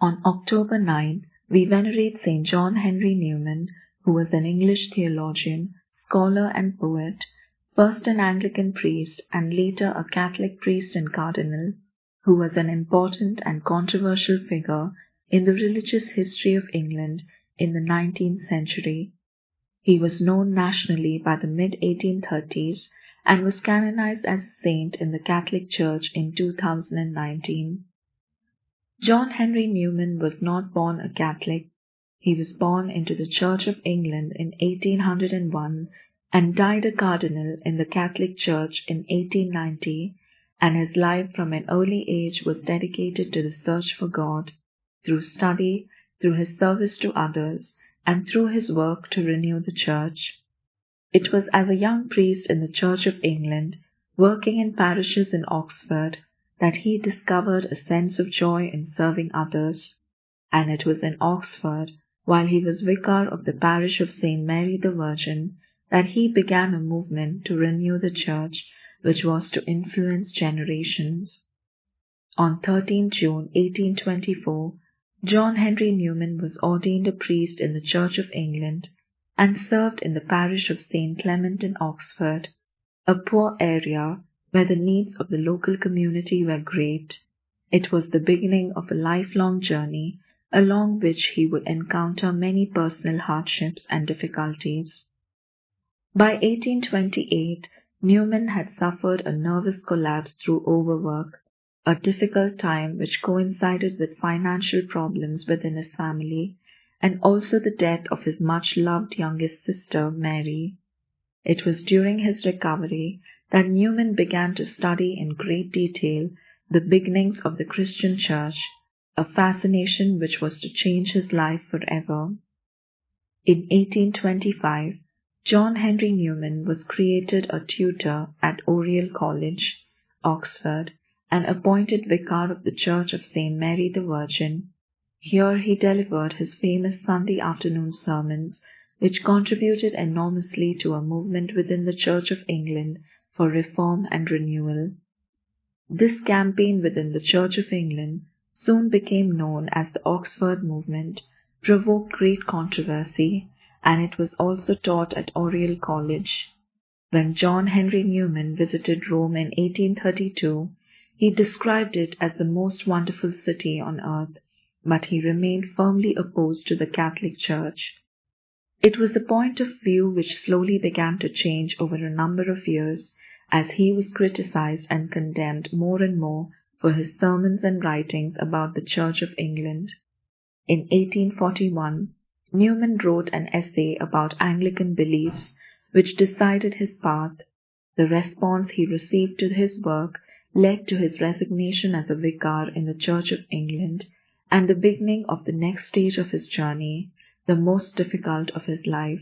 On October 9, we venerate St. John Henry Newman, who was an English theologian, scholar and poet, first an Anglican priest and later a Catholic priest and cardinal, who was an important and controversial figure in the religious history of England in the 19th century. He was known nationally by the mid-1830s and was canonized as a saint in the Catholic Church in 2019. John Henry Newman was not born a Catholic. He was born into the Church of England in 1801 and died a cardinal in the Catholic Church in 1890, and his life from an early age was dedicated to the search for God, through study, through his service to others, and through his work to renew the Church. It was as a young priest in the Church of England, working in parishes in Oxford, that he discovered a sense of joy in serving others, and it was in Oxford, while he was vicar of the parish of St. Mary the Virgin, that he began a movement to renew the Church, which was to influence generations. On 13 June 1824, John Henry Newman was ordained a priest in the Church of England and served in the parish of St. Clement in Oxford, a poor area where the needs of the local community were great. It was the beginning of a lifelong journey, along which he would encounter many personal hardships and difficulties. By 1828, Newman had suffered a nervous collapse through overwork, a difficult time which coincided with financial problems within his family, and also the death of his much-loved youngest sister, Mary. It was during his recovery that Newman began to study in great detail the beginnings of the Christian Church, a fascination which was to change his life forever. In 1825, John Henry Newman was created a tutor at Oriel College, Oxford, and appointed vicar of the Church of St. Mary the Virgin. Here he delivered his famous Sunday afternoon sermons, which contributed enormously to a movement within the Church of England for reform and renewal. This campaign within the Church of England, soon became known as the Oxford Movement, provoked great controversy, and it was also taught at Oriel College. When John Henry Newman visited Rome in 1832, he described it as the most wonderful city on earth, but he remained firmly opposed to the Catholic Church. It was a point of view which slowly began to change over a number of years, as he was criticized and condemned more and more for his sermons and writings about the Church of England. In 1841, Newman wrote an essay about Anglican beliefs, which decided his path. The response he received to his work led to his resignation as a vicar in the Church of England, and the beginning of the next stage of his journey, the most difficult of his life.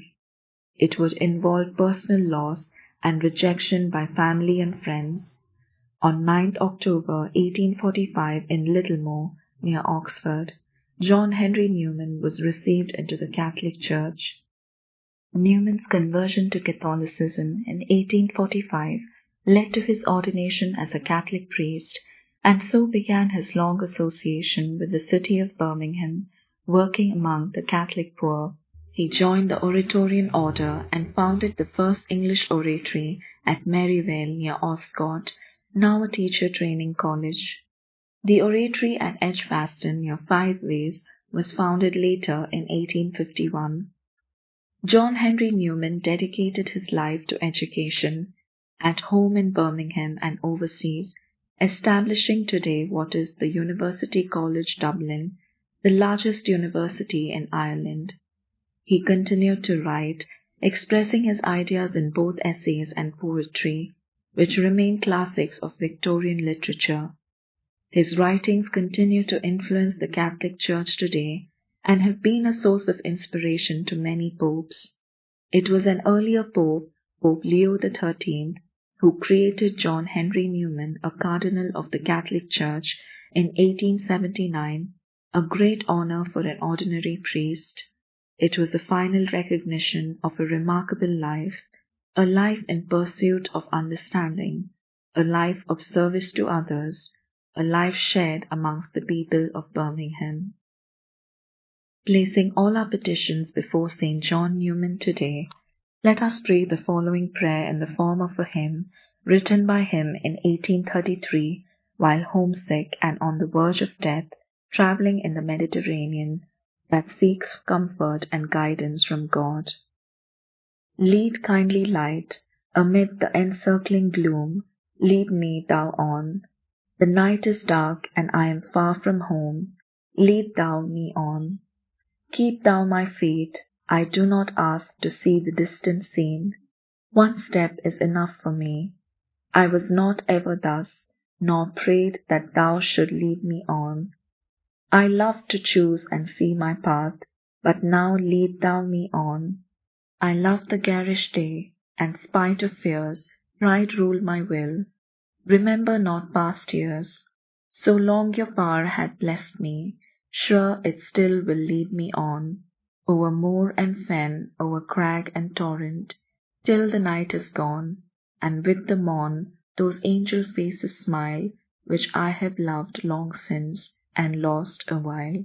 It would involve personal loss and rejection by family and friends. On 9th October 1845 in Littlemore, near Oxford, John Henry Newman was received into the Catholic Church. Newman's conversion to Catholicism in 1845 led to his ordination as a Catholic priest, and so began his long association with the city of Birmingham, working among the Catholic poor. He joined the Oratorian order and founded the first English oratory at Maryvale near Oscott, now a teacher training college. The oratory at Edgbaston near Five Ways was founded later in 1851. John Henry Newman dedicated his life to education, at home in Birmingham and overseas, establishing today what is the University College Dublin, the largest university in Ireland. He continued to write, expressing his ideas in both essays and poetry, which remain classics of Victorian literature. His writings continue to influence the Catholic Church today and have been a source of inspiration to many popes. It was an earlier pope, Pope Leo XIII, who created John Henry Newman a cardinal of the Catholic Church in 1879, a great honor for an ordinary priest. It was a final recognition of a remarkable life, a life in pursuit of understanding, a life of service to others, a life shared amongst the people of Birmingham. Placing all our petitions before St. John Newman today, let us pray the following prayer in the form of a hymn written by him in 1833 while homesick and on the verge of death, traveling in the Mediterranean, that seeks comfort and guidance from God. Lead, kindly light, amid the encircling gloom, lead me thou on. The night is dark and I am far from home, lead thou me on. Keep thou my feet, I do not ask to see the distant scene. One step is enough for me. I was not ever thus, nor prayed that thou should lead me on. I loved to choose and see my path, but now lead thou me on. I love the garish day, and spite of fears, pride rule my will. Remember not past years. So long your power hath blessed me, sure it still will lead me on, over moor and fen, over crag and torrent, till the night is gone, and with the morn those angel faces smile, which I have loved long since, and lost awhile.